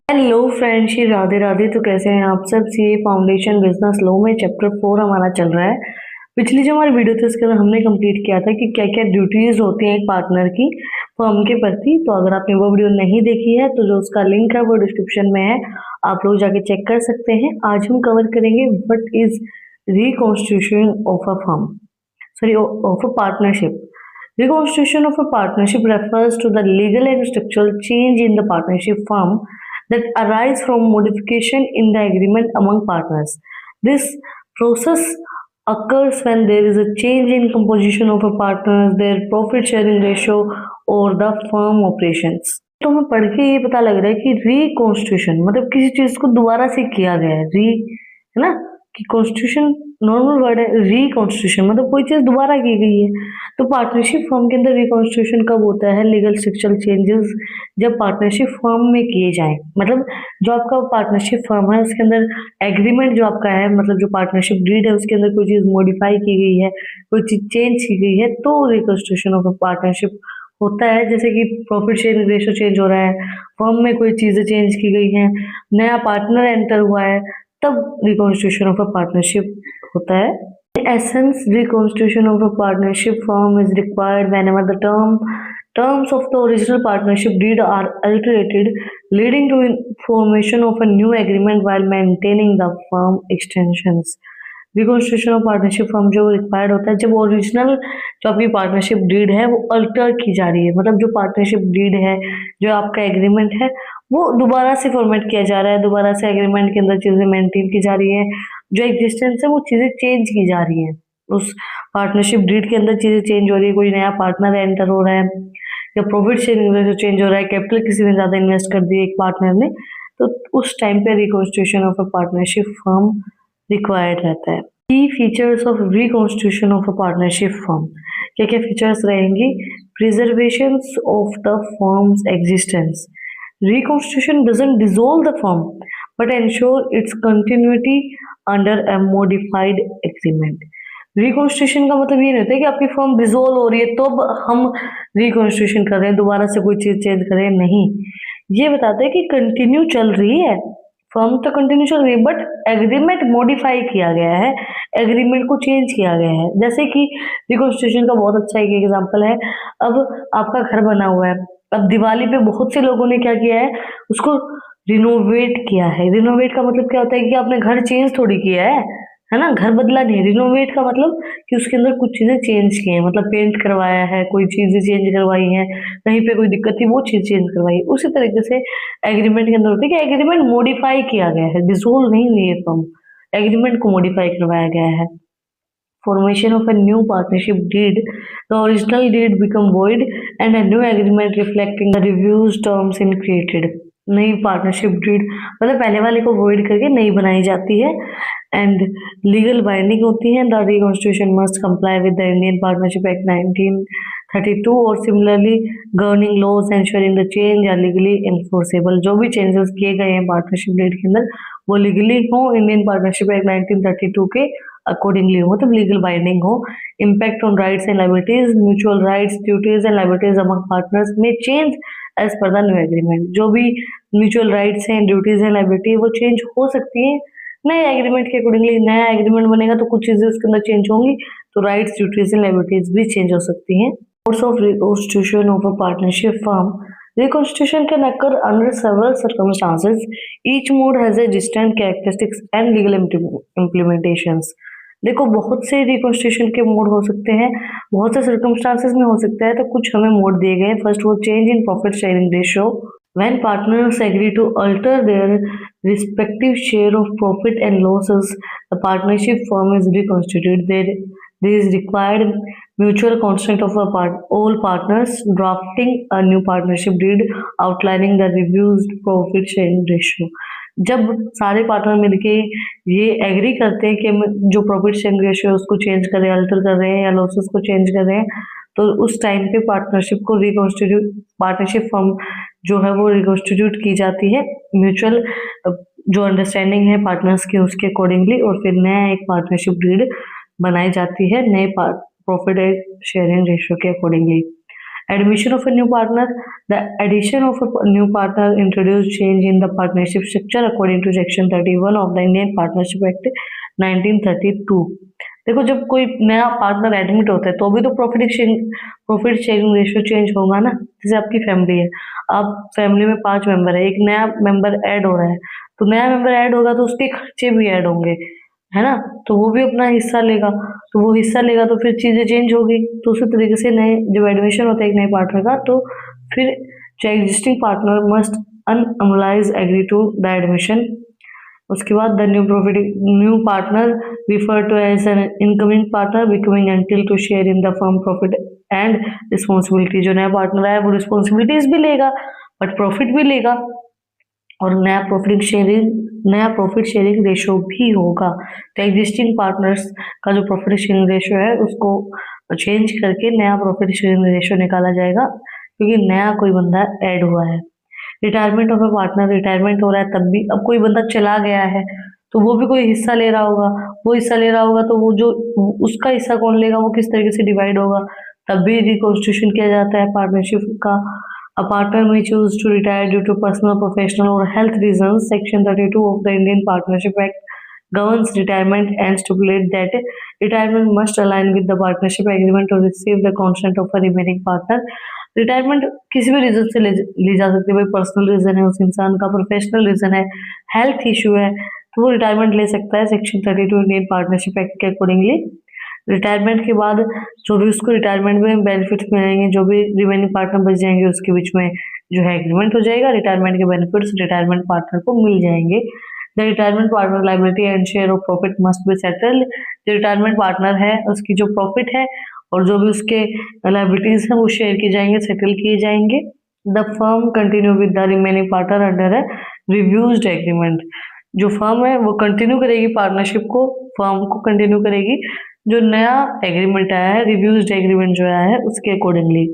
Hello friends, Shri Radhe Radhe. तो कैसे हैं आप सब। सीए फाउंडेशन बिजनेस लॉ में चैप्टर 4 हमारा चल रहा है। पिछली जो हमारी वीडियो थी उसके अंदर हमने कंप्लीट किया था कि क्या क्या ड्यूटीज होती हैं एक पार्टनर की फर्म के प्रति। तो अगर आपने वो वीडियो नहीं देखी है तो जो उसका लिंक है वो डिस्क्रिप्शन में है, आप लोग जाके चेक कर सकते हैं। आज हम कवर करेंगे what is reconstitution of a firm, sorry, of a partnership. Reconstitution of a partnership refers to the legal and structural change in the partnership firm that arise from modification in the agreement among partners. This process occurs when there is a change in composition of a partners, their profit sharing ratio or the firm operations. तो हमें पढ़ के ये पता लग रहा है कि रिकॉन्स्टिट्यूशन मतलब किसी चीज को दोबारा से किया गया है। है ना, कि कॉन्स्टिट्यूशन नॉर्मल वर्ड है, रिकॉन्स्टिट्यूशन मतलब कोई चीज दोबारा की गई है। तो पार्टनरशिप फर्म के अंदर रिकॉन्स्टिट्यूशन कब होता है? लीगल स्ट्रक्चरल चेंजेस जब पार्टनरशिप फर्म में किए जाएं, मतलब जो आपका पार्टनरशिप फर्म है उसके अंदर एग्रीमेंट जो आपका है, मतलब जो पार्टनरशिप डीड है उसके अंदर कोई चीज मॉडिफाई की गई है, कोई चीज चेंज की गई है, तो रिकॉन्स्टिट्यूशन ऑफ पार्टनरशिप होता है। जैसे कि प्रॉफिट शेयरिंग रेशो चेंज हो रहा है, फर्म में कोई चीजें चेंज की गई हैं, नया पार्टनर एंटर हुआ है, तब रिकॉन्स्टिट्यूशन ऑफ अ पार्टनरशिप होता है। In essence, reconstitution of a partnership firm is required whenever the terms of the original partnership deed are alterated, leading to formation of a new agreement while maintaining the firm extensions. Reconstitution of partnership firm जो required होता है जब original जो आपकी partnership deed है वो alter की जा रही है, मतलब जो पार्टनरशिप डीड है, जो आपका एग्रीमेंट है, वो दोबारा से फॉर्मेट किया जा रहा है, दोबारा से एग्रीमेंट के अंदर चीजें मेंटेन की जा रही है, जो एग्जिस्टेंस है वो चीजें चेंज की जा रही है। उस पार्टनरशिप डीड के अंदर चीजें चेंज हो रही है, कोई नया पार्टनर एंटर हो रहा है, या प्रॉफिट शेयरिंग चेंज हो रहा है, कैपिटल किसी ने ज्यादा इन्वेस्ट कर दिया एक पार्टनर ने, तो उस टाइम पे reconstitution of a partnership firm required रहता है। की features of reconstitution of a partnership firm, क्या क्या फीचर्स रहेंगी? Preservation of the firms existence, reconstitution doesn't dissolve the firm but ensure its continuity under a modified agreement. Reconstitution का मतलब ये नहीं होता है कि आपकी फर्म डिसोल्व हो रही है तो अब हम रिकॉन्स्टिट्यूशन कर रहे हैं, दोबारा से कोई चीज चेंज कर रहे हैं, नहीं। ये बताता है कि कंटिन्यू चल रही है फर्म, तो कंटिन्यू चल रही है बट एग्रीमेंट मॉडिफाई किया गया है, एग्रीमेंट को चेंज किया गया है। जैसे कि रिकॉन्स्टिट्यूशन का बहुत अच्छा एक एग्जांपल है, अब आपका घर बना हुआ है, अब दिवाली पे बहुत से लोगों ने क्या किया है, उसको रिनोवेट किया है। रिनोवेट का मतलब क्या होता है कि आपने घर चेंज थोड़ी किया है ना, घर बदला नहीं। रिनोवेट का मतलब कि उसके अंदर कुछ चीजें चेंज की हैं, मतलब पेंट करवाया है, कोई चीजें चेंज करवाई हैं, कहीं पे कोई दिक्कत थी वो चीज चेंज करवाई। उसी तरीके से एग्रीमेंट के अंदर होता है कि एग्रीमेंट मॉडिफाई किया गया है, डिसोल्व नहीं हुई है फर्म, एग्रीमेंट को मॉडिफाई करवाया गया है। Formation of a new partnership deed, the original deed become void and a new agreement reflecting the revised terms in created. नई पार्टनरशिप डीड मतलब पहले वाले को वॉइड करके नई बनाई जाती है एंड लीगल बाइंडिंग होती है। The reconstitution must comply with the Indian Partnership Act 1932 और similarly governing laws ensuring the change are legally enforceable. जो भी चेंजेस किए गए हैं पार्टनरशिप डीड के अंदर वो लीगली हो, इंडियन पार्टनरशिप एक्ट 1932 के अकॉर्डिंगली हो, मतलब लीगल बाइंडिंग हो। Impact on rights and liabilities, mutual rights, duties and liabilities among partners में change as per the new agreement. जो भी म्यूचुअल राइट्स हैं, ड्यूटीज एंड लायबिलिटी वो चेंज हो सकती है नए एग्रीमेंट के अकॉर्डिंगली। नया एग्रीमेंट बनेगा तो कुछ चीजें उसके अंदर चेंज होंगी, तो राइट्स, ड्यूटीज एंड लायबिलिटीज भी चेंज हो सकती हैं। Course of reconstitution of a partnership firm. Reconstitution can occur under several circumstances. Each mode has a distinct characteristics and legal implementations. देखो बहुत से रिकॉन्स्टिट्यूशन के मोड हो सकते हैं, बहुत से सर्कमस्टांसेस में हो सकता है, तो कुछ हमें मोड दिए गए। फर्स्ट वो change in profit sharing ratio, when partners agree to alter their respective share of profit and losses, the partnership firm is reconstituted. There is required mutual consent of all partners, drafting a new partnership deed outlining the revised profit sharing ratio. जब सारे partner मिलके ये agree करते हैं कि जो profit sharing ratio उसको change कर रहे हैं, अल्टर कर रहे हैं या लॉसेस को चेंज कर रहे हैं, तो उस टाइम पे पार्टनरशिप को रिकॉन्स्टिट्यूट, पार्टनरशिप फर्म जो है वो रिकॉन्स्टिट्यूट की जाती है म्यूचुअल जो अंडरस्टैंडिंग है पार्टनर्स की उसके अकॉर्डिंगली, और फिर नया एक पार्टनरशिप डीड बनाई जाती है नए प्रॉफिट शेयरिंग रेशियो के accordingly. Admission of a new partner. The addition of a new partner introduced change in the partnership structure according to Section 31 of the Indian Partnership Act 1932. देखो, जब कोई नया partner admit होता है तो अभी तो प्रॉफिट शेयरिंग रेशियो चेंज होगा ना। जैसे आपकी फैमिली है, आप फैमिली में 5 मेंबर है, एक नया मेंबर ऐड हो रहा है, तो नया मेंबर ऐड होगा तो उसके खर्चे भी ऐड होंगे, है ना। तो वो भी अपना हिस्सा लेगा, तो वो हिस्सा लेगा तो फिर चीजें चेंज होगी। तो उसी तरीके से नए जब एडमिशन होता है एक नए पार्टनर का, तो फिर जो एग्जिस्टिंग पार्टनर मस्ट अनअमलाइज एग्री टू द एडमिशन। उसके बाद the new partner refer to as an incoming partner becoming entitled to share in the firm profit and responsibility. जो नया पार्टनर है वो रिस्पॉन्सिबिलिटीज भी लेगा बट प्रॉफिट भी लेगा, और नया प्रॉफिट शेयरिंग रेशो भी होगा। तो एग्जिस्टिंग पार्टनर्स का जो प्रॉफिट शेयरिंग रेशो है उसको चेंज करके नया प्रॉफिट शेयरिंग रेशो निकाला जाएगा, क्योंकि नया कोई बंदा ऐड हुआ है। Retirement of A partner, retirement हो रहा है तब भी, अब कोई बंदा चला गया है तो वो भी कोई हिस्सा ले रहा होगा, वो हिस्सा ले रहा होगा तो वो जो उसका हिस्सा कौन लेगा, वो किस तरीके से डिवाइड होगा, तब भी रिकॉन्स्टिट्यूशन किया जाता है पार्टनरशिप का। A partner may choose to retire due to personal, professional, or health reasons. Section 32 of the Indian Partnership Act governs retirement and stipulates that retirement must align with the partnership agreement to receive the consent of a remaining partner. Retirement किसी भी reason से ली जा सकती है, भाई personal reason है उस इंसान का, प्रोफेशनल रीजन है, हेल्थ इशू है, तो वो रिटायरमेंट ले सकता है सेक्शन 32 इंडियन पार्टनरशिप एक्ट के अकॉर्डिंगली। रिटायरमेंट के बाद जो भी उसको रिटायरमेंट में बेनिफिट्स मिलेंगे, जो भी रिमेनिंग पार्टनर बच जाएंगे उसके बीच में जो है एग्रीमेंट हो जाएगा, रिटायरमेंट के बेनिफिट्स रिटायरमेंट पार्टनर को मिल जाएंगे। The retirement partner liability and share of profit must be settled. जो रिटायरमेंट पार्टनर है उसकी जो प्रॉफिट है और जो भी उसके लायबिलिटीज है वो शेयर की जाएंगे, सेटल किए जाएंगे। The firm continue with the remaining partner under a revised agreement. जो फर्म है वो कंटिन्यू करेगी पार्टनरशिप को, फर्म को कंटिन्यू करेगी जो नया एग्रीमेंट आया है, रिव्यूज्ड एग्रीमेंट जो आया है उसके accordingly.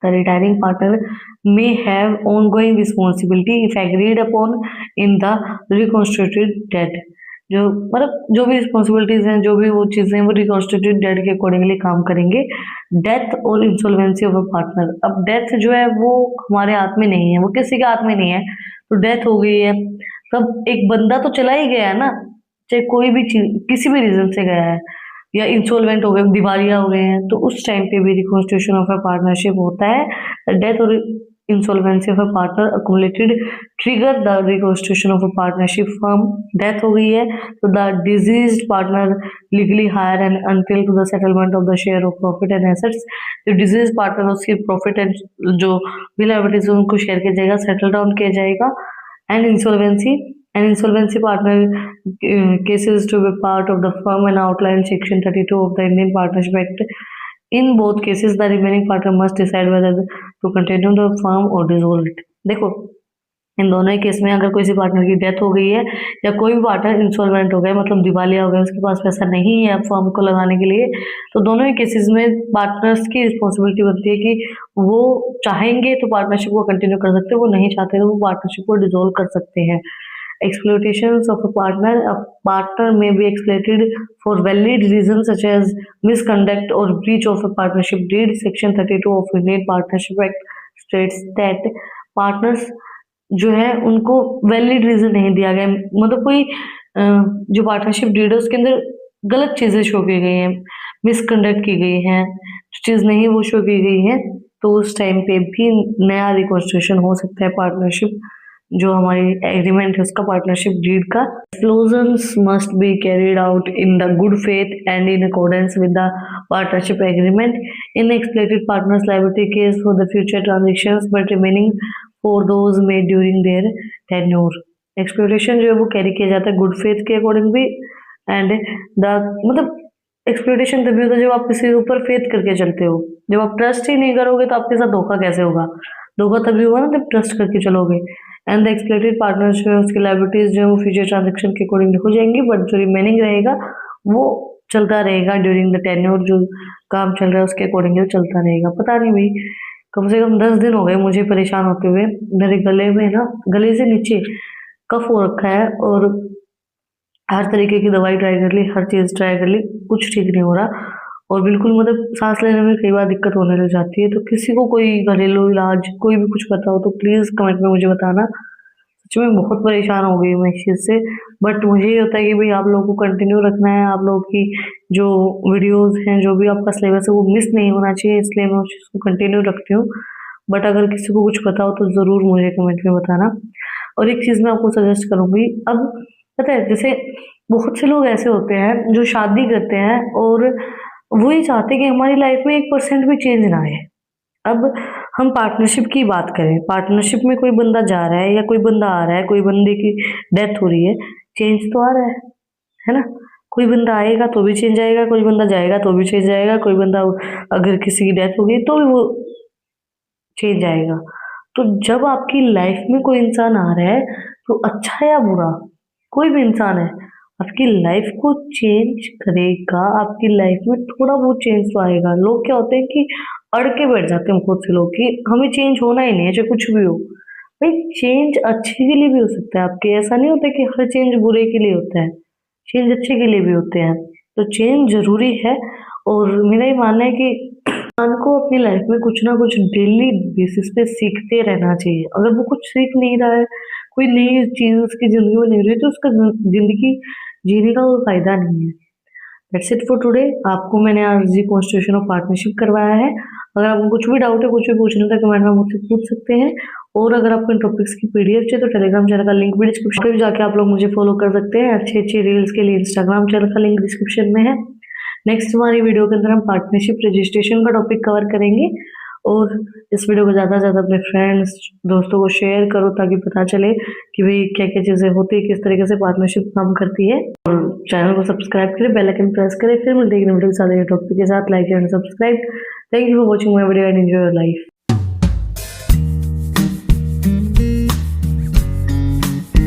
The retiring partner may have ongoing responsibility if agreed upon in the reconstituted date. जो मतलब जो भी रिस्पॉन्सिबिलिटीज हैं, जो भी वो चीजें वो रिकॉन्स्टिट्यूटेड डेट के अकॉर्डिंगली काम करेंगे। डेथ और इंसॉल्वेंसी ऑफ अ पार्टनर। अब डेथ जो है वो हमारे हाथ में नहीं है, वो किसी के हाथ में नहीं है, तो डेथ हो गई है तब एक बंदा तो चला ही गया है ना, चाहे कोई भी चीज किसी भी रीजन से गया है, या इंसॉल्वेंट हो गए, दिवालिया हो गए हैं, तो उस टाइम पे भी रिकॉन्स्टिट्यूशन ऑफ अ पार्टनरशिप होता है। डेथ और insolvency of a partner accumulated trigger the reconstitution of a partnership firm. Death हो गई है तो the deceased partner legally heir and until to the settlement of the share of profit and assets. जो deceased partner उसकी profit and जो भी liabilities उनको share किया जाएगा, सेटल डाउन किया जाएगा। And insolvency partner cases to be part of the firm and outlined section 32 of the Indian Partnership Act. In both cases the remaining partner must decide whether to continue the firm or dissolve it. देखो, इन दोनों ही case में अगर किसी partner की death हो गई है या कोई भी पार्टनर इंसॉल्वेंट हो गया, मतलब दिवालिया हो गया, उसके पास पैसा नहीं है फर्म को लगाने के लिए, तो दोनों ही केसेस में पार्टनर्स की रिस्पॉन्सिबिलिटी बनती है कि वो चाहेंगे तो पार्टनरशिप को कंटिन्यू कर सकते हैं, वो नहीं चाहते तो वो पार्टनरशिप को डिसॉल्व कर सकते हैं। Exploitations of a partner may be exploited for valid reasons such as misconduct or breach of a partnership deed. Section 32 of Indian Partnership Act states that partners जो है उनको वैलिड रीजन नहीं दिया गया, मतलब कोई जो पार्टनरशिप डीड है उसके अंदर गलत चीजें शो की गई हैं, मिसकंडक्ट की गई हैं, चीज नहीं वो शो की गई है, तो उस टाइम पे भी नया रिकॉन्स्टिट्यूशन हो सकता है पार्टनरशिप जो हमारी एग्रीमेंट है उसका, पार्टनरशिप डीड का। Explosions must be carried out in the good faith and in accordance with the partnership agreement in exploited partners liability case for the future transactions but remaining for those made during their tenure. Exploitation जो है वो carry किया जाता है good faith के according भी, and the मतलब exploitation तभी होता है जब आप किसी के ऊपर फेथ करके चलते हो। जब आप ट्रस्ट ही नहीं करोगे तो आपके साथ धोखा कैसे होगा? धोखा तभी होगा ना जब ट्रस्ट करके चलोगे। एंड द एक्सप्लोइटेड पार्टनर्स जो है उसकी लायबिलिटीज जो है वो फ्यूचर ट्रांजेक्शन के अकॉर्डिंग हो जाएंगी, बट जो रिमेनिंग रहेगा वो चलता रहेगा ड्यूरिंग द टेन्योर, जो काम चल रहा है उसके अकॉर्डिंग चलता रहेगा। पता नहीं भाई, कम से कम 10 दिन हो गए मुझे परेशान होते हुए, मेरे गले में ना, गले से नीचे कफ हो रखा है और हर तरीके की दवाई ट्राई कर ली, हर चीज ट्राई कर ली, कुछ ठीक नहीं हो रहा। और बिल्कुल मतलब सांस लेने में कई बार दिक्कत होने लग जाती है। तो किसी को कोई घरेलू इलाज कोई भी कुछ पता हो तो प्लीज़ कमेंट में मुझे बताना। सच में बहुत परेशान हो गई हूँ मैं इस चीज़ से। बट मुझे ये होता है कि भाई आप लोगों को कंटिन्यू रखना है, आप लोगों की जो वीडियोज़ हैं, जो भी आपका सिलेबस है वो मिस नहीं होना चाहिए, इसलिए मैं उस चीज़ को कंटिन्यू रखती हूँ। बट अगर किसी को कुछ पता हो तो ज़रूर मुझे कमेंट में बताना। और एक चीज़ मैं आपको सजेस्ट करूँगी, अब पता है जैसे बहुत से लोग ऐसे होते हैं जो शादी करते हैं और वो ये चाहते हैं कि हमारी लाइफ में 1% भी चेंज ना आए। अब हम पार्टनरशिप की बात करें, पार्टनरशिप में कोई बंदा जा रहा है या कोई बंदा आ रहा है, कोई बंदे की डेथ हो रही है, चेंज तो आ रहा है ना? कोई बंदा आएगा तो भी चेंज आएगा, कोई बंदा जाएगा तो भी चेंज आएगा, कोई बंदा अगर किसी की डेथ हो गई तो भी वो चेंज आएगा। तो जब आपकी लाइफ में कोई इंसान आ रहा है, तो अच्छा या बुरा, कोई भी इंसान है, आपकी लाइफ को चेंज करेगा, आपकी लाइफ में थोड़ा बहुत चेंज तो आएगा। लोग क्या होते हैं कि अड़ के बैठ जाते हैं खुद से लोग कि हमें चेंज होना ही नहीं है, चाहे कुछ भी हो। भाई चेंज अच्छे के लिए भी हो सकता है आपके, ऐसा नहीं होता कि हर चेंज बुरे के लिए होता है, चेंज अच्छे के लिए भी होते हैं। तो चेंज ज़रूरी है और मेरा ये मानना है कि इंसान को अपनी लाइफ में कुछ ना कुछ डेली बेसिस पे सीखते रहना चाहिए। अगर वो कुछ सीख नहीं रहा है, कोई नई चीज़ उसकी ज़िंदगी में नहीं हो रही है, तो उसका ज़िंदगी जीने का कोई फ़ायदा नहीं है। That's it for today. आपको मैंने आज जी कॉन्स्टिट्यूशन ऑफ पार्टनरशिप करवाया है। अगर आपको कुछ भी डाउट है, कुछ भी पूछना है तो कमेंट में मुझसे पूछ सकते हैं। और अगर आपको इन टॉपिक्स की पीडीएफ चाहिए तो टेलीग्राम चैनल का लिंक भी डिस्क्रिप्शन में जाके आप लोग मुझे फॉलो कर सकते हैं। अच्छी अच्छी रील्स के लिए इंस्टाग्राम चैनल का लिंक डिस्क्रिप्शन में है। नेक्स्ट हमारी वीडियो के अंदर हम पार्टनरशिप रजिस्ट्रेशन का टॉपिक कवर करेंगे। और इस वीडियो को ज़्यादा से ज़्यादा अपने फ्रेंड्स दोस्तों को शेयर करो ताकि पता चले कि भाई क्या क्या चीज़ें होती है, किस तरीके से पार्टनरशिप काम करती है। और चैनल को सब्सक्राइब करें, बेल आइकन प्रेस करें। फिर मिलते हैं वीडियो के साथ टॉपिक के साथ। Like and subscribe. Thank you for watching my video and enjoy your life.